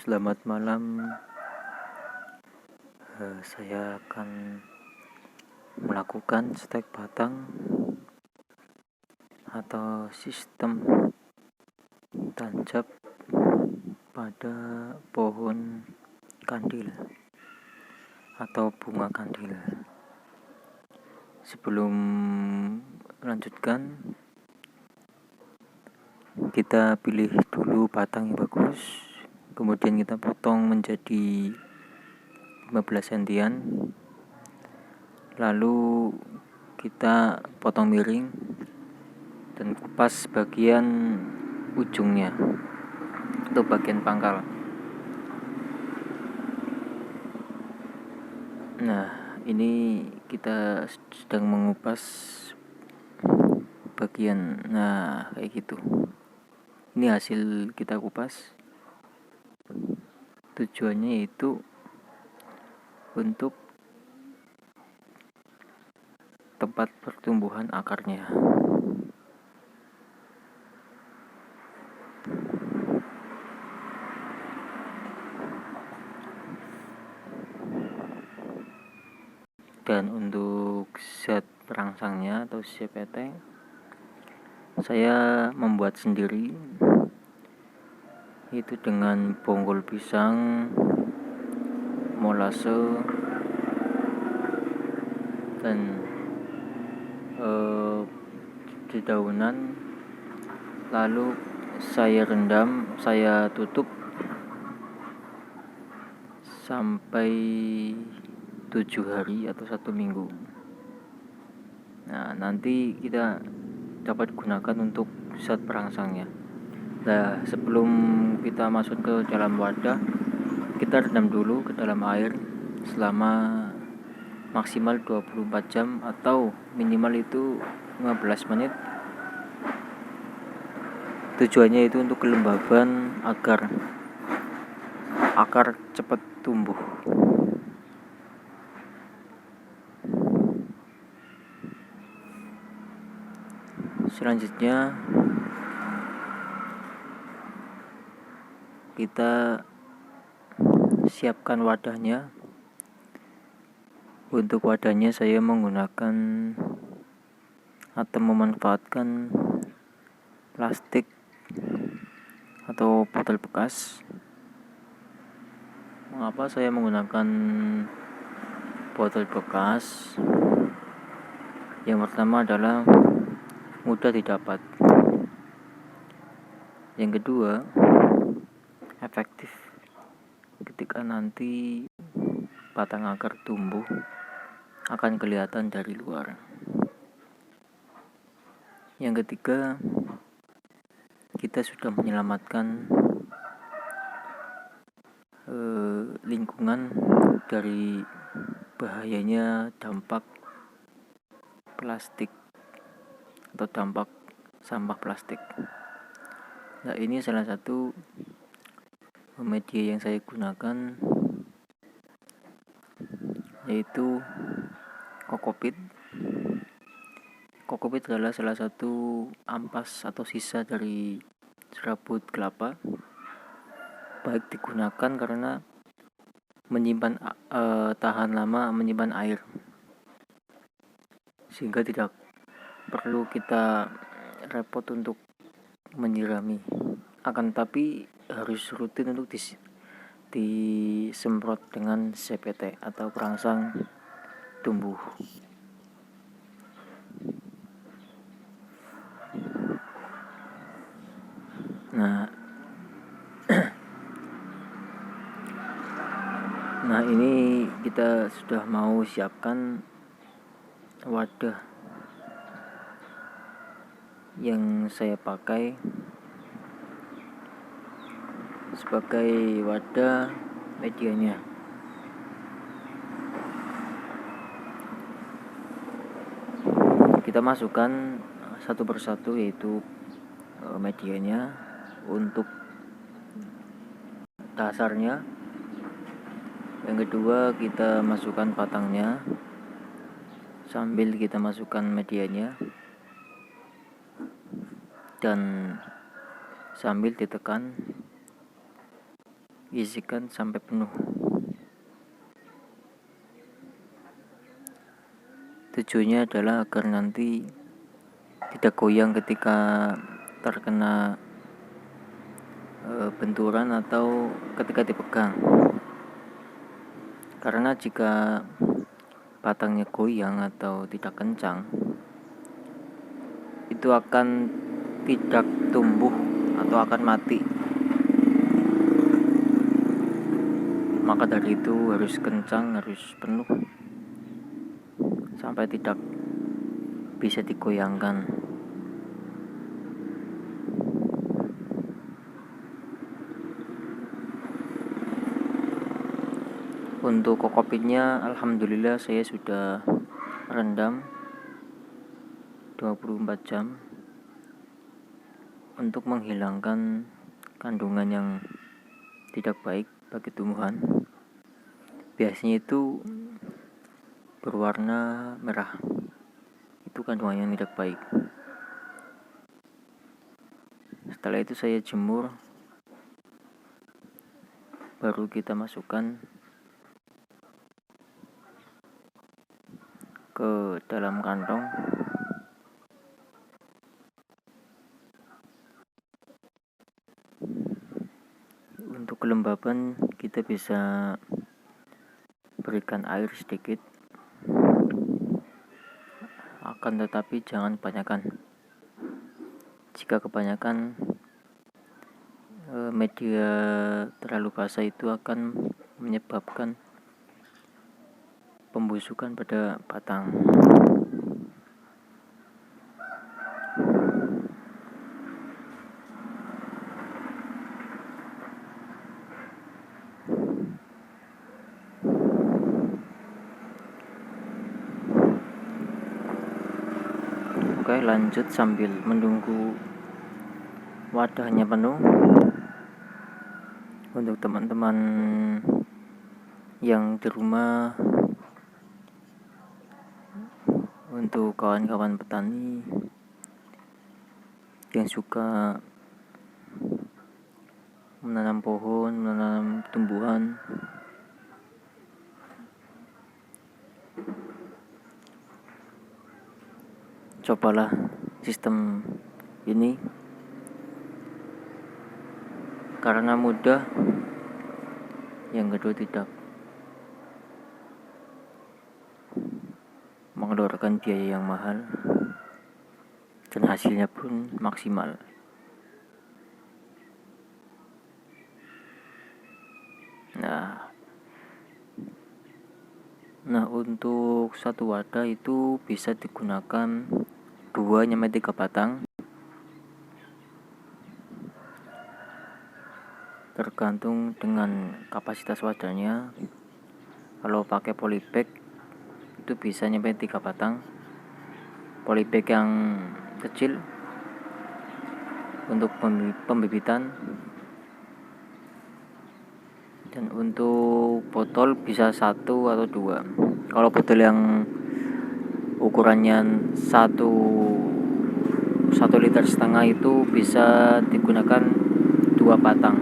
Selamat malam. Saya akan melakukan stek batang atau sistem tancap pada pohon kandil atau bunga kandil. Sebelum melanjutkan, kita pilih dulu batang yang bagus, kemudian kita potong menjadi 15 sentian, lalu kita potong miring dan kupas bagian ujungnya atau bagian pangkal. Nah, ini kita sedang mengupas bagian, kayak gitu. Ini hasil kita kupas. Tujuannya itu untuk tempat pertumbuhan akarnya. Dan untuk zat perangsangnya atau CPT, saya membuat sendiri, itu dengan bonggol pisang, molase, dan dedaunan. Lalu saya rendam, saya tutup sampai 7 hari atau 1 minggu. Nah, nanti kita dapat gunakan untuk zat perangsangnya. Nah, sebelum kita masuk ke dalam wadah, kita rendam dulu ke dalam air selama maksimal 24 jam atau minimal itu 15 menit. Tujuannya itu untuk kelembaban agar akar cepat tumbuh. Selanjutnya kita siapkan wadahnya. Untuk wadahnya saya menggunakan atau memanfaatkan plastik atau botol bekas. Mengapa saya menggunakan botol bekas? Yang pertama adalah mudah didapat. Yang kedua, efektif ketika nanti batang akar tumbuh akan kelihatan dari luar. Yang ketiga, kita sudah menyelamatkan lingkungan dari bahayanya dampak plastik atau dampak sampah plastik. Nah, ini salah satu media yang saya gunakan, yaitu kokopit. Kokopit adalah salah satu ampas atau sisa dari serabut kelapa. Baik digunakan karena menyimpan tahan lama, menyimpan air, sehingga tidak perlu kita repot untuk menyirami. Akan tapi harus rutin untuk disemprot dengan CPT atau perangsang tumbuh. Nah, ini kita sudah mau siapkan wadah yang saya pakai sebagai wadah medianya. Kita masukkan satu persatu, yaitu medianya untuk dasarnya. Yang kedua, kita masukkan batangnya sambil kita masukkan medianya dan sambil ditekan isikan sampai penuh. Tujuannya adalah agar nanti tidak goyang ketika terkena benturan atau ketika dipegang. Karena jika batangnya goyang atau tidak kencang, itu akan tidak tumbuh atau akan mati. Maka dari itu harus kencang, harus penuh sampai tidak bisa digoyangkan. Untuk kokopitnya alhamdulillah saya sudah rendam 24 jam untuk menghilangkan kandungan yang tidak baik bagi tumbuhan. Biasanya itu berwarna merah, itu kandungan yang tidak baik. Setelah itu saya jemur, baru kita masukkan ke dalam kantong. Untuk kelembaban kita bisa berikan air sedikit, akan tetapi jangan kebanyakan. Jika kebanyakan media terlalu basah itu akan menyebabkan pembusukan pada batang. Oke, lanjut sambil menunggu wadahnya penuh. Untuk teman-teman yang di rumah, untuk kawan-kawan petani yang suka menanam pohon, menanam tumbuhan, cobalah sistem ini karena mudah, yang kedua tidak mengeluarkan biaya yang mahal, dan hasilnya pun maksimal. Nah, untuk satu wadah itu bisa digunakan 2-3 batang, tergantung dengan kapasitas wadahnya. Kalau pakai polybag itu bisa nyampe 3 batang, polybag yang kecil untuk pembibitan. Dan untuk botol bisa 1 atau 2. Kalau botol yang ukurannya 1,5 liter itu bisa digunakan 2 batang.